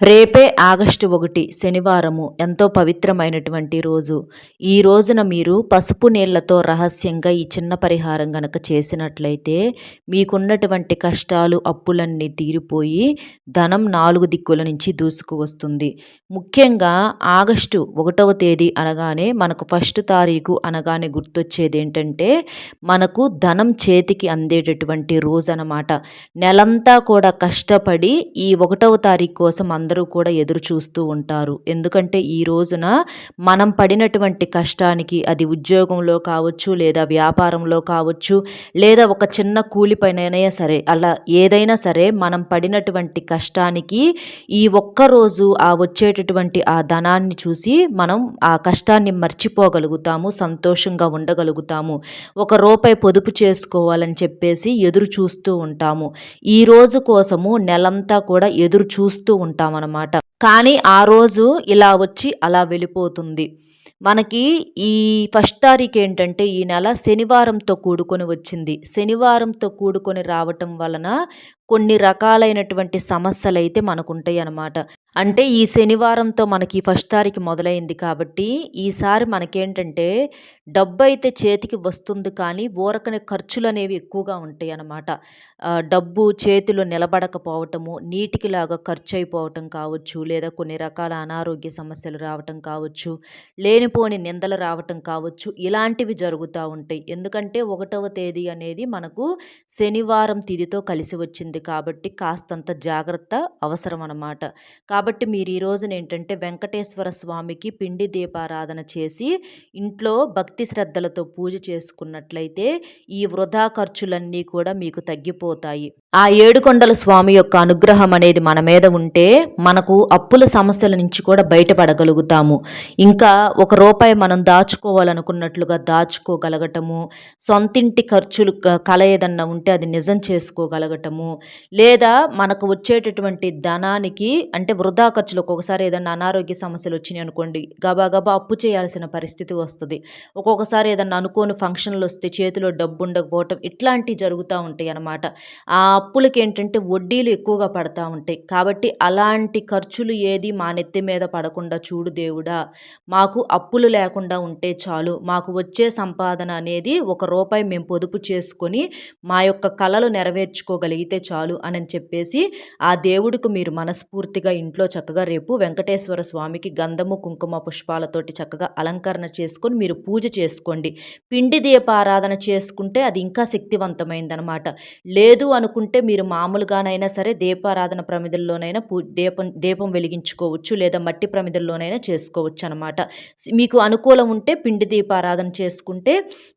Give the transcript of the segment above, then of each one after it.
రేపే ఆగస్టు 1 శనివారము ఎంతో పవిత్రమైనటువంటి రోజు. ఈ రోజున మీరు పసుపు నీళ్లతో రహస్యంగా ఈ చిన్న పరిహారం గనక చేసినట్లయితే మీకున్నటువంటి కష్టాలు, అప్పులన్నీ తీరిపోయి ధనం 4 దిక్కుల నుంచి దూసుకు వస్తుంది. ముఖ్యంగా ఆగస్టు 1వ తేదీ అనగానే మనకు ఫస్ట్ తారీఖు అనగానే గుర్తొచ్చేదేంటంటే మనకు ధనం చేతికి అందేటటువంటి రోజనమాట. నెలంతా కూడా కష్టపడి ఈ 1వ తారీఖు కోసం అందరూ కూడా ఎదురు చూస్తూ ఉంటారు. ఎందుకంటే ఈ రోజున మనం పడినటువంటి కష్టానికి అది ఉద్యోగంలో కావచ్చు, లేదా వ్యాపారంలో కావచ్చు, లేదా ఒక చిన్న కూలి పనైనా సరే, అలా ఏదైనా సరే మనం పడినటువంటి కష్టానికి ఈ ఒక్కరోజు ఆ వచ్చేటటువంటి ఆ ధనాన్ని చూసి మనం ఆ కష్టాన్ని మర్చిపోగలుగుతాము, సంతోషంగా ఉండగలుగుతాము. ఒక రూపాయి పొదుపు చేసుకోవాలని చెప్పేసి ఎదురు చూస్తూ ఉంటాము. ఈ రోజు కోసము నెలంతా కూడా ఎదురు చూస్తూ ఉంటామన్నమాట. కానీ ఆ రోజు ఇలా వచ్చి అలా వెళ్ళిపోతుంది. మనకి ఈ ఫస్ట్ తారీఖు ఏంటంటే ఈ నెల శనివారంతో కూడుకొని వచ్చింది. శనివారంతో కూడుకొని రావటం వలన కొన్ని రకాలైనటువంటి సమస్యలైతే మనకుంటాయి అన్నమాట. అంటే ఈ శనివారంతో మనకి ఫస్ట్ తారీఖు మొదలైంది కాబట్టి ఈసారి మనకేంటంటే డబ్బైతే చేతికి వస్తుంది కానీ ఊరకనే ఖర్చులనేవి ఎక్కువగా ఉంటాయి అన్నమాట. డబ్బు చేతిలో నిలబడకపోవటము, నీటికిలాగా ఖర్చు అయిపోవటం కావచ్చు, లేదా కొన్ని రకాల అనారోగ్య సమస్యలు రావటం కావచ్చు, లేనిపోని నిందలు రావటం కావచ్చు, ఇలాంటివి జరుగుతూ ఉంటాయి. ఎందుకంటే 1వ తేదీ అనేది మనకు శనివారం తిథితో కలిసి వచ్చింది కాబట్టి కాస్తంత జాగ్రత్త అవసరం అన్నమాట. కాబట్టి మీరు ఈ రోజున ఏంటంటే వెంకటేశ్వర స్వామికి పిండి దీపారాధన చేసి ఇంట్లో భక్తి శ్రద్ధలతో పూజ చేసుకున్నట్లయితే ఈ వృధా ఖర్చులన్నీ కూడా మీకు తగ్గిపోతాయి. ఆ ఏడుకొండల స్వామి యొక్క అనుగ్రహం అనేది మన మీద ఉంటే మనకు అప్పుల సమస్యల నుంచి కూడా బయటపడగలుగుతాము. ఇంకా ఒక రూపాయి మనం దాచుకోవాలనుకున్నట్లుగా దాచుకోగలగటము, సొంతింటి ఖర్చులు కల ఏదన్నా ఉంటే అది నిజం చేసుకోగలగటము, లేదా మనకు వచ్చేటటువంటి ధనానికి అంటే వృధా ఖర్చులు ఒక్కొక్కసారి ఏదన్నా అనారోగ్య సమస్యలు వచ్చినాయి అనుకోండి, గబా గబా అప్పు చేయాల్సిన పరిస్థితి వస్తుంది. ఒక్కొక్కసారి ఏదన్నా అనుకోని ఫంక్షన్లు వస్తే చేతిలో డబ్బు ఉండకపోవటం ఇట్లాంటివి జరుగుతూ ఉంటాయి అన్నమాట. ఆ అప్పులకి ఏంటంటే వడ్డీలు ఎక్కువగా పడతా ఉంటాయి. కాబట్టి అలాంటి ఖర్చులు ఏది మా నెత్తి మీద పడకుండా చూడు దేవుడా, మాకు అప్పులు లేకుండా ఉంటే చాలు, మాకు వచ్చే సంపాదన అనేది ఒక రూపాయి మేము పొదుపు చేసుకొని మా యొక్క కలలు నెరవేర్చుకోగలిగితే చాలు అని చెప్పేసి ఆ దేవుడికి మీరు మనస్ఫూర్తిగా ఇంట్లో చక్కగా రేపు వెంకటేశ్వర స్వామికి గంధము, కుంకుమ, పుష్పాలతోటి చక్కగా అలంకరణ చేసుకొని మీరు పూజ చేసుకోండి. పిండి దీపారాధన చేసుకుంటే అది ఇంకా శక్తివంతమైందనమాట. లేదు అనుకుంటే మీరు మామూలుగానైనా సరే దీపారాధన ప్రమిదల్లోనైనా దీపం వెలిగించుకోవచ్చు, లేదా మట్టి ప్రమిదల్లోనైనా చేసుకోవచ్చు అనమాట. మీకు అనుకూలం ఉంటే పిండి దీపారాధన చేసుకుంటే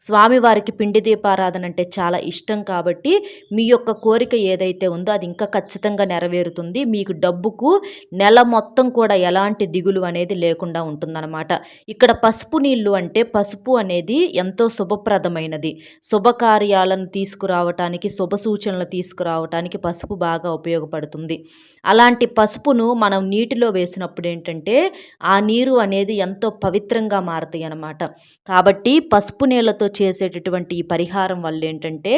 స్వామివారికి పిండి దీపారాధన అంటే చాలా ఇష్టం కాబట్టి మీ యొక్క కోరిక ఏదైతే ఉందో అది ఇంకా ఖచ్చితంగా నెరవేరుతుంది. మీకు డబ్బుకు నెల మొత్తం కూడా ఎలాంటి దిగులు అనేది లేకుండా ఉంటుందన్నమాట. ఇక్కడ పసుపు నీళ్ళు అంటే పసుపు అనేది ఎంతో శుభప్రదమైనది. శుభకార్యాలను తీసుకురావటానికి, శుభ సూచనలు తీసుకురావటానికి పసుపు బాగా ఉపయోగపడుతుంది. అలాంటి పసుపును మనం నీటిలో వేసినప్పుడు ఏంటంటే ఆ నీరు అనేది ఎంతో పవిత్రంగా మారతాయి అన్నమాట. కాబట్టి పసుపు నీళ్ళతో చేసేటటువంటి ఈ పరిహారం వల్ల ఏంటంటే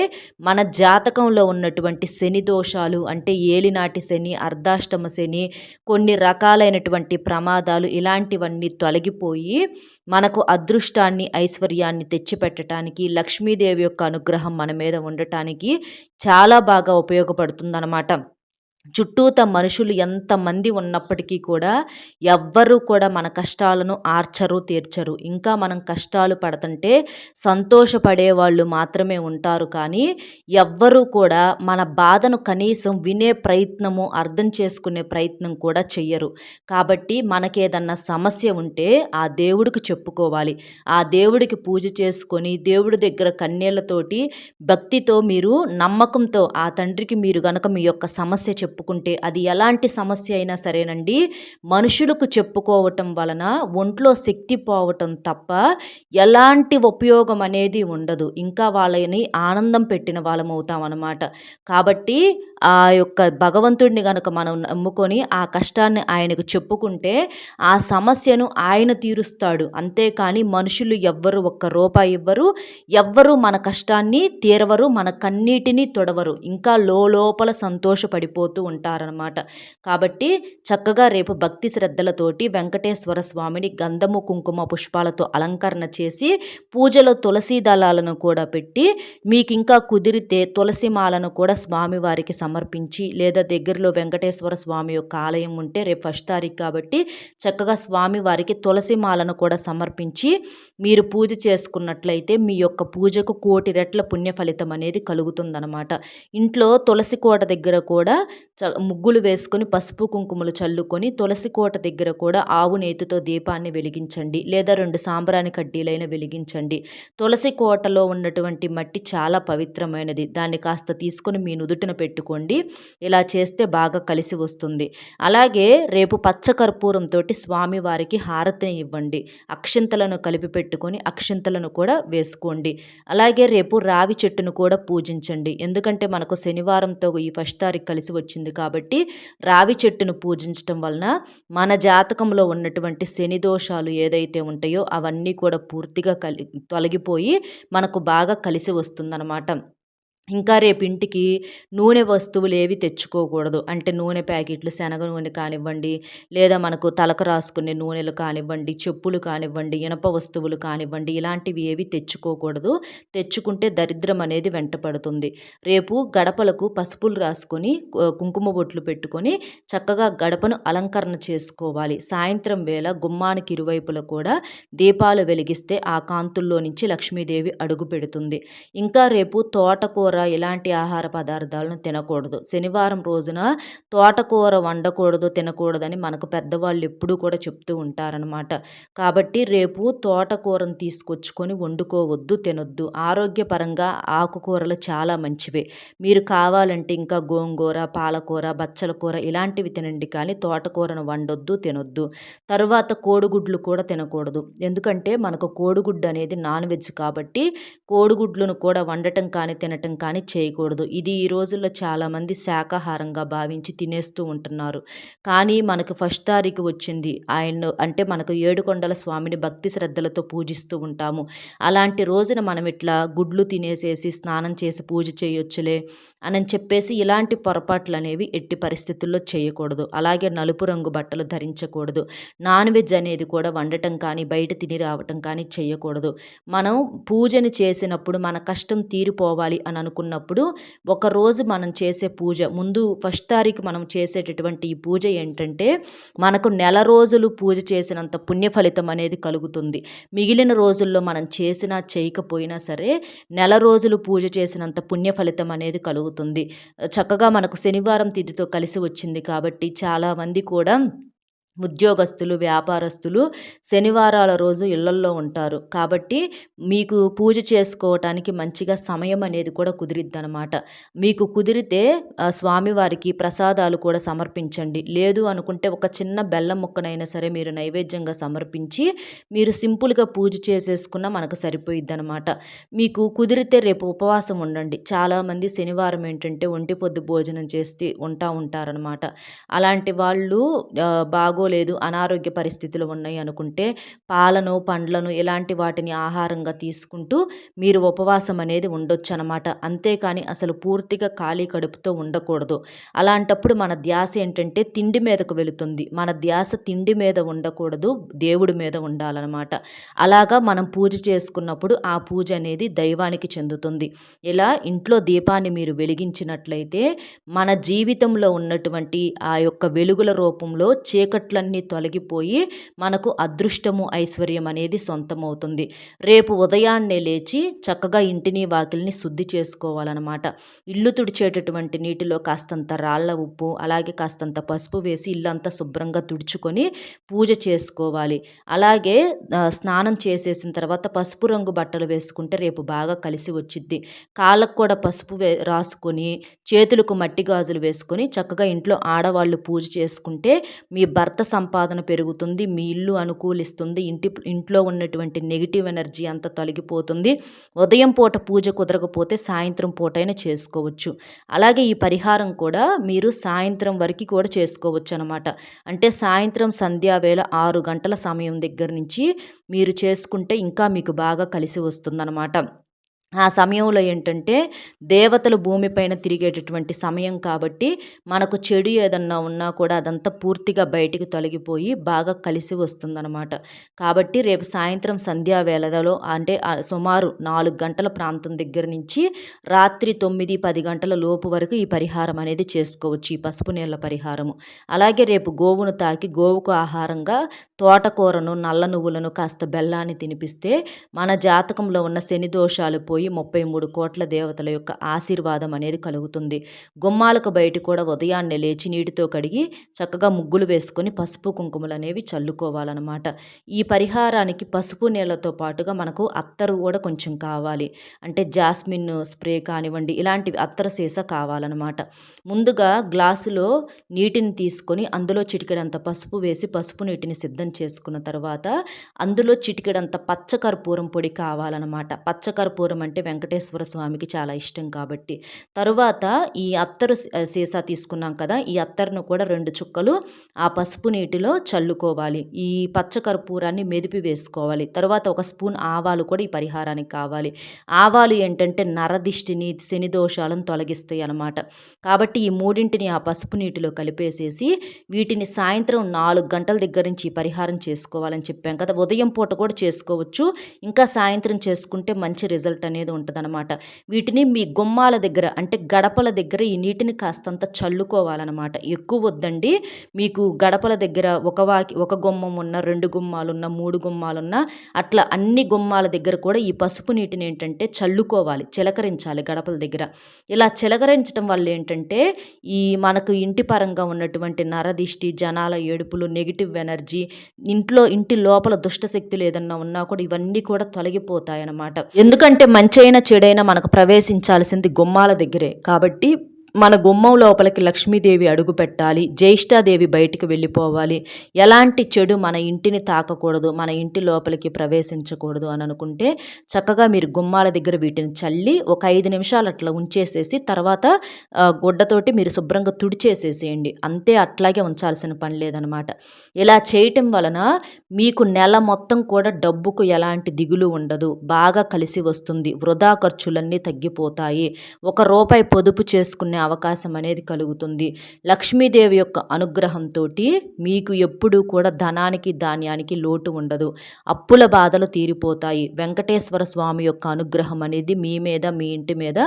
మన జాతకంలో ఉన్నటువంటి శని దోషాలు అంటే ఏలినాటి శని, అర్ధాష్టమ శని, కొన్ని రకాలైనటువంటి ప్రమాదాలు ఇలాంటివన్నీ తొలగిపోయి మనకు అదృష్టాన్ని, ఐశ్వర్యాన్ని తెచ్చిపెట్టడానికి, లక్ష్మీదేవి యొక్క అనుగ్రహం మన మీద ఉండటానికి చాలా బాగా ఉపయోగపడుతుందన్నమాట. చుట్టూత మనుషులు ఎంతమంది ఉన్నప్పటికీ కూడా ఎవ్వరూ కూడా మన కష్టాలను ఆర్చరు, తీర్చరు. ఇంకా మనం కష్టాలు పడుతుంటే సంతోషపడే వాళ్ళు మాత్రమే ఉంటారు. కానీ ఎవ్వరూ కూడా మన బాధను కనీసం వినే ప్రయత్నము, అర్థం చేసుకునే ప్రయత్నం కూడా చెయ్యరు. కాబట్టి మనకేదన్నా సమస్య ఉంటే ఆ దేవుడికి చెప్పుకోవాలి. ఆ దేవుడికి పూజ చేసుకొని దేవుడి దగ్గర కన్నీళ్లతోటి భక్తితో మీరు నమ్మకంతో ఆ తండ్రికి మీరు గనక మీ యొక్క సమస్య చెప్పుకుంటే అది ఎలాంటి సమస్య అయినా సరేనండి, మనుషులకు చెప్పుకోవటం వలన ఒంట్లో శక్తి పోవటం తప్ప ఎలాంటి ఉపయోగం అనేది ఉండదు. ఇంకా వాళ్ళని ఆనందం పెట్టిన వాళ్ళం అవుతాం అన్నమాట. కాబట్టి ఆ యొక్క భగవంతుడిని గనక మనం నమ్ముకొని ఆ కష్టాన్ని ఆయనకు చెప్పుకుంటే ఆ సమస్యను ఆయన తీరుస్తాడు. అంతేకాని మనుషులు ఎవ్వరు ఒక్క రూపాయి ఇవ్వరు, ఎవ్వరు మన కష్టాన్ని తీరవరు, మన కన్నీటిని తొడవరు. ఇంకా లోపల సంతోషపడిపోతూ ఉంటారనమాట. కాబట్టి చక్కగా రేపు భక్తి శ్రద్ధలతోటి వెంకటేశ్వర స్వామిని గంధము, కుంకుమ, పుష్పాలతో అలంకరణ చేసి పూజలో తులసీ దళాలను కూడా పెట్టి మీకింకా కుదిరితే తులసి మాలను కూడా స్వామివారికి సమర్పించి లేదా దగ్గరలో వెంకటేశ్వర స్వామి యొక్క ఆలయం ఉంటే రేపు ఫస్ట్ తారీఖు కాబట్టి చక్కగా స్వామివారికి తులసి మాలను కూడా సమర్పించి మీరు పూజ చేసుకున్నట్లయితే మీ యొక్క పూజకు కోటి రెట్ల పుణ్య ఫలితం అనేది కలుగుతుందనమాట. ఇంట్లో తులసి కోట దగ్గర కూడా ముగ్గులు వేసుకొని పసుపు కుంకుమలు చల్లుకొని తులసి కోట దగ్గర కూడా ఆవు నేతితో దీపాన్ని వెలిగించండి లేదా 2 సాంబ్రాణి కడ్డీలైన వెలిగించండి. తులసి కోటలో ఉన్నటువంటి మట్టి చాలా పవిత్రమైనది. దాన్ని కాస్త తీసుకొని మీ నుదుటిన పెట్టుకోండి. ఇలా చేస్తే బాగా కలిసి వస్తుంది. అలాగే రేపు పచ్చ కర్పూరంతో స్వామివారికి హారతిని ఇవ్వండి. అక్షింతలను కలిపి పెట్టుకొని అక్షింతలను కూడా వేసుకోండి. అలాగే రేపు రావి చెట్టును కూడా పూజించండి. ఎందుకంటే మనకు శనివారంతో ఈ ఫస్ట్ తారీఖు కలిసి వచ్చింది కాబట్టి రావి చెట్టును పూజించటం వలన మన జాతకంలో ఉన్నటువంటి శని దోషాలు ఏదైతే ఉంటాయో అవన్నీ కూడా పూర్తిగా తొలగిపోయి మనకు బాగా కలిసి వస్తుందన్నమాట. ఇంకా రేపు ఇంటికి నూనె వస్తువులు ఏవి తెచ్చుకోకూడదు. అంటే నూనె ప్యాకెట్లు, శనగ నూనె కానివ్వండి, లేదా మనకు తలకు రాసుకునే నూనెలు కానివ్వండి, చెప్పులు కానివ్వండి, ఇనప వస్తువులు కానివ్వండి, ఇలాంటివి ఏవి తెచ్చుకోకూడదు. తెచ్చుకుంటే దరిద్రం అనేది వెంటపడుతుంది. రేపు గడపలకు పసుపులు రాసుకొని కుంకుమ బొట్లు పెట్టుకొని చక్కగా గడపను అలంకరణ చేసుకోవాలి. సాయంత్రం వేళ గుమ్మానికి ఇరువైపులా కూడా దీపాలు వెలిగిస్తే ఆ కాంతుల్లో నుంచి లక్ష్మీదేవి అడుగు పెడుతుంది. ఇంకా రేపు తోటకూర ఇలాంటి ఆహార పదార్థాలను తినకూడదు. శనివారం రోజున తోటకూర వండకూడదు, తినకూడదని మనకు పెద్దవాళ్ళు ఎప్పుడూ కూడా చెప్తూ ఉంటారనమాట. కాబట్టి రేపు తోటకూరను తీసుకొచ్చుకొని వండుకోవద్దు, తినొద్దు. ఆరోగ్యపరంగా ఆకుకూరలు చాలా మంచివే. మీరు కావాలంటే ఇంకా గోంగూర, పాలకూర, బచ్చల కూర ఇలాంటివి తినండి, కానీ తోటకూరను వండొద్దు, తినొద్దు. తరువాత కోడిగుడ్లు కూడా తినకూడదు. ఎందుకంటే మనకు కోడిగుడ్డు అనేది నాన్ వెజ్ కాబట్టి కోడిగుడ్లను కూడా వండటం కానీ తినటం కానీ చేయకూడదు. ఇది ఈ రోజుల్లో చాలామంది శాకాహారంగా భావించి తినేస్తూ ఉంటున్నారు. కానీ మనకు ఫస్ట్ తారీఖు వచ్చింది. అంటే మనకు ఏడుకొండల స్వామిని భక్తి శ్రద్ధలతో పూజిస్తూ ఉంటాము. అలాంటి రోజున మనం ఇట్లా గుడ్లు తినేసేసి స్నానం చేసి పూజ చేయొచ్చులే అని చెప్పేసి ఇలాంటి పొరపాట్లు అనేవి ఎట్టి పరిస్థితుల్లో చేయకూడదు. అలాగే నలుపు రంగు బట్టలు ధరించకూడదు. నాన్ వెజ్ అనేది కూడా వండటం కానీ బయట తిని రావటం కానీ చేయకూడదు. మనం పూజని చేసినప్పుడు మన కష్టం తీరిపోవాలి అని అనుకున్నప్పుడు ఒకరోజు మనం చేసే పూజ ముందు ఫస్ట్ తారీఖు మనం చేసేటటువంటి ఈ పూజ ఏంటంటే మనకు నెల రోజులు పూజ చేసినంత పుణ్య ఫలితం అనేది కలుగుతుంది. మిగిలిన రోజుల్లో మనం చేసినా చేయకపోయినా సరే నెల రోజులు పూజ చేసినంత పుణ్య ఫలితం అనేది కలుగుతుంది. చక్కగా మనకు శనివారం తిథితో కలిసి వచ్చింది కాబట్టి చాలామంది కూడా ఉద్యోగస్తులు, వ్యాపారస్తులు శనివారాల రోజు ఇళ్లల్లో ఉంటారు. కాబట్టి మీకు పూజ చేసుకోవటానికి మంచిగా సమయం అనేది కూడా కుదిరిద్దనమాట. మీకు కుదిరితే స్వామివారికి ప్రసాదాలు కూడా సమర్పించండి. లేదు అనుకుంటే ఒక చిన్న బెల్లం ముక్కనైనా సరే మీరు నైవేద్యంగా సమర్పించి మీరు సింపుల్గా పూజ చేసేసుకున్న మనకు సరిపోయిద్దనమాట. మీకు కుదిరితే రేపు ఉపవాసం ఉండండి. చాలామంది శనివారం ఏంటంటే ఒంటి పొద్దు భోజనం చేసి ఉంటారనమాట. అలాంటి వాళ్ళు బాగోలేదు, అనారోగ్య పరిస్థితులు ఉన్నాయి అనుకుంటే పాలను, పండ్లను ఇలాంటి వాటిని ఆహారంగా తీసుకుంటూ మీరు ఉపవాసం అనేది ఉండొచ్చు అనమాట. అంతేకాని అసలు పూర్తిగా ఖాళీ కడుపుతో ఉండకూడదు. అలాంటప్పుడు మన ధ్యాస ఏంటంటే తిండి మీదకు వెళుతుంది. మన ధ్యాస తిండి మీద ఉండకూడదు, దేవుడి మీద ఉండాలన్నమాట. అలాగా మనం పూజ చేసుకున్నప్పుడు ఆ పూజ అనేది దైవానికి చెందుతుంది. ఇలా ఇంట్లో దీపాన్ని మీరు వెలిగించినట్లయితే మన జీవితంలో ఉన్నటువంటి ఆ యొక్క వెలుగుల రూపంలో చీకట్లన్నీ తొలగిపోయి మనకు అదృష్టము, ఐశ్వర్యం అనేది సొంతమవుతుంది. రేపు ఉదయాన్నే లేచి చక్కగా ఇంటిని వాకిలిని శుద్ధి చేసుకోవాలన్నమాట. ఇల్లు తుడిచేటటువంటి నీటిలో కాస్తంత రాళ్ల ఉప్పు అలాగే కాస్తంత పసుపు వేసి ఇల్లంతా శుభ్రంగా తుడుచుకొని పూజ చేసుకోవాలి. అలాగే స్నానం చేసేసిన తర్వాత పసుపు రంగు బట్టలు వేసుకుంటే రేపు బాగా కలిసి వచ్చిద్ది. కాళ్ళకు కూడా పసుపు రాసుకొని చేతులకు మట్టి గాజులు వేసుకొని చక్కగా ఇంట్లో ఆడవాళ్ళు పూజ చేసుకుంటే మీ భర్త సంపాదన పెరుగుతుంది, మీ ఇల్లు అనుకూలిస్తుంది, ఇంట్లో ఉన్నటువంటి నెగిటివ్ ఎనర్జీ అంతా తొలగిపోతుంది. ఉదయం పూట పూజ కుదరకపోతే సాయంత్రం పూటైనా చేసుకోవచ్చు. అలాగే ఈ పరిహారం కూడా మీరు సాయంత్రం వరకు కూడా చేసుకోవచ్చు అనమాట. అంటే సాయంత్రం సంధ్యావేళ 6 గంటల సమయం దగ్గర నుంచి మీరు చేసుకుంటే ఇంకా మీకు బాగా కలిసి వస్తుందన్నమాట. ఆ సమయంలో ఏంటంటే దేవతలు భూమిపైన తిరిగేటటువంటి సమయం కాబట్టి మనకు చెడు ఏదన్నా ఉన్నా కూడా అదంతా పూర్తిగా బయటికి తొలగిపోయి బాగా కలిసి వస్తుందన్నమాట. కాబట్టి రేపు సాయంత్రం సంధ్యా వేళలో అంటే సుమారు 4 గంటల ప్రాంతం దగ్గర నుంచి రాత్రి 9, 10 గంటల లోపు వరకు ఈ పరిహారం అనేది చేసుకోవచ్చు. ఈ పసుపు నీళ్ళ పరిహారము. అలాగే రేపు గోవును తాకి గోవుకు ఆహారంగా తోటకూరను, నల్ల నువ్వులను, కాస్త బెల్లాన్ని తినిపిస్తే మన జాతకంలో ఉన్న శని దోషాలు పోయి 33 కోట్ల దేవతల యొక్క ఆశీర్వాదం అనేది కలుగుతుంది. గుమ్మాలకు బయట కూడా ఉదయాన్నే లేచి నీటితో కడిగి చక్కగా ముగ్గులు వేసుకొని పసుపు కుంకుమలు అనేవి చల్లుకోవాలన్నమాట. ఈ పరిహారానికి పసుపు నీళ్ళతో పాటుగా మనకు అత్తరు కూడా కొంచెం కావాలి. అంటే జాస్మిన్ స్ప్రే కానివ్వండి, ఇలాంటివి అత్తరు సీసా కావాలన్నమాట. ముందుగా గ్లాసులో నీటిని తీసుకొని అందులో చిటికెడంత పసుపు వేసి పసుపు నీటిని సిద్ధం చేసుకున్న తర్వాత అందులో చిటికెడంత పచ్చకర్పూరం పొడి కావాలన్నమాట. పచ్చకర్పూరం అంటే వెంకటేశ్వర స్వామికి చాలా ఇష్టం కాబట్టి. తరువాత ఈ అత్తరు సీసా తీసుకున్నాం కదా, ఈ అత్తరును కూడా 2 చుక్కలు ఆ పసుపు నీటిలో చల్లుకోవాలి. ఈ పచ్చకర్పూరాన్ని మెదిపి వేసుకోవాలి. తర్వాత 1 స్పూన్ ఆవాలు కూడా ఈ పరిహారానికి కావాలి. ఆవాలు ఏంటంటే నరదిష్టిని, శని దోషాలను తొలగిస్తాయి అన్నమాట. కాబట్టి ఈ మూడింటిని ఆ పసుపు నీటిలో కలిపేసేసి వీటిని సాయంత్రం 4 గంటల దగ్గర నుంచి ఈ పరిహారం చేసుకోవాలని చెప్పాం కదా. ఉదయం పూట కూడా చేసుకోవచ్చు, ఇంకా సాయంత్రం చేసుకుంటే మంచి రిజల్ట్ అనేది ఉంటుందన్నమాట. వీటిని మీ గుమ్మాల దగ్గర అంటే గడపల దగ్గర ఈ నీటిని కాస్తంత చల్లుకోవాలన్నమాట. ఎక్కువ వద్దండి. మీకు గడపల దగ్గర ఒక గుమ్మం ఉన్న, 2 గుమ్మాలున్న, 3 గుమ్మాలున్న అట్లా అన్ని గుమ్మాల దగ్గర కూడా ఈ పసుపు నీటిని ఏంటంటే చల్లుకోవాలి, చిలకరించాలి గడపల దగ్గర. ఇలా చిలకరించడం వల్ల ఏంటంటే ఈ మనకు ఇంటి పరంగా ఉన్నటువంటి నరదిష్టి, జనాల ఏడుపులు, నెగిటివ్ ఎనర్జీ, ఇంటి లోపల దుష్టశక్తులు ఏదన్నా ఉన్నా కూడా ఇవన్నీ కూడా తొలగిపోతాయన్నమాట. ఎందుకంటే మంచైనా చెడైనా మనకు ప్రవేశించాల్సింది గుమ్మాల దగ్గరే కాబట్టి మన గుమ్మం లోపలికి లక్ష్మీదేవి అడుగు పెట్టాలి, జ్యేష్ఠాదేవి బయటికి వెళ్ళిపోవాలి, ఎలాంటి చెడు మన ఇంటిని తాకకూడదు, మన ఇంటి లోపలికి ప్రవేశించకూడదు అని అనుకుంటే చక్కగా మీరు గుమ్మాల దగ్గర వీటిని చల్లి ఒక 5 నిమిషాలు అట్లా ఉంచేసేసి తర్వాత గుడ్డతోటి మీరు శుభ్రంగా తుడిచేసేసేయండి. అంతే, అట్లాగే ఉంచాల్సిన పని లేదనమాట. ఇలా చేయటం వలన మీకు నెల మొత్తం కూడా డబ్బుకు ఎలాంటి దిగులు ఉండదు, బాగా కలిసి వస్తుంది, వృధా ఖర్చులన్నీ తగ్గిపోతాయి, ₹1 పొదుపు చేసుకునే అవకాశం అనేది కలుగుతుంది. లక్ష్మీదేవి యొక్క అనుగ్రహంతో మీకు ఎప్పుడూ కూడా ధనానికి, ధాన్యానికి లోటు ఉండదు, అప్పుల బాధలు తీరిపోతాయి. వెంకటేశ్వర స్వామి యొక్క అనుగ్రహం అనేది మీ మీద, మీ ఇంటి మీద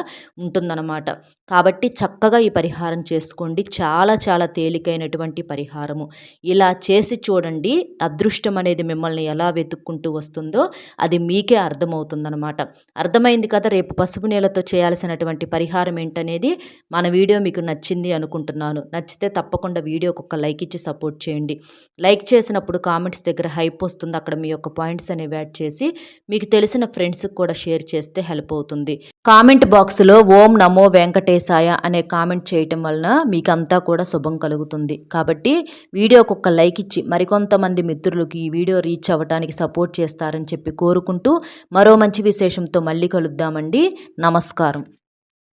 ఉంటుందన్నమాట. కాబట్టి చక్కగా ఈ పరిహారం చేసుకోండి. చాలా చాలా తేలికైనటువంటి పరిహారము. ఇలా చేసి చూడండి, అదృష్టం అనేది మిమ్మల్ని ఎలా వెతుక్కుంటూ వస్తుందో అది మీకే అర్థమవుతుందన్నమాట. అర్థమైంది కదా రేపు పసుపు నీళ్ళతో చేయాల్సినటువంటి పరిహారం ఏంటనేది. మన వీడియో మీకు నచ్చింది అనుకుంటున్నాను. నచ్చితే తప్పకుండా వీడియోకి ఒక లైక్ ఇచ్చి సపోర్ట్ చేయండి. లైక్ చేసినప్పుడు కామెంట్స్ దగ్గర హైప్ వస్తుంది, అక్కడ మీ యొక్క పాయింట్స్ అనేవి యాడ్ చేసి మీకు తెలిసిన ఫ్రెండ్స్కి కూడా షేర్ చేస్తే హెల్ప్ అవుతుంది. కామెంట్ బాక్స్లో ఓం నమో వెంకటేశాయ అనే కామెంట్ చేయటం వలన మీకంతా కూడా శుభం కలుగుతుంది. కాబట్టి వీడియోకి ఒక లైక్ ఇచ్చి మరికొంతమంది మిత్రులకి ఈ వీడియో రీచ్ అవ్వడానికి సపోర్ట్ చేస్తారని చెప్పి కోరుకుంటూ మరో మంచి విశేషంతో మళ్ళీ కలుద్దామండి. నమస్కారం.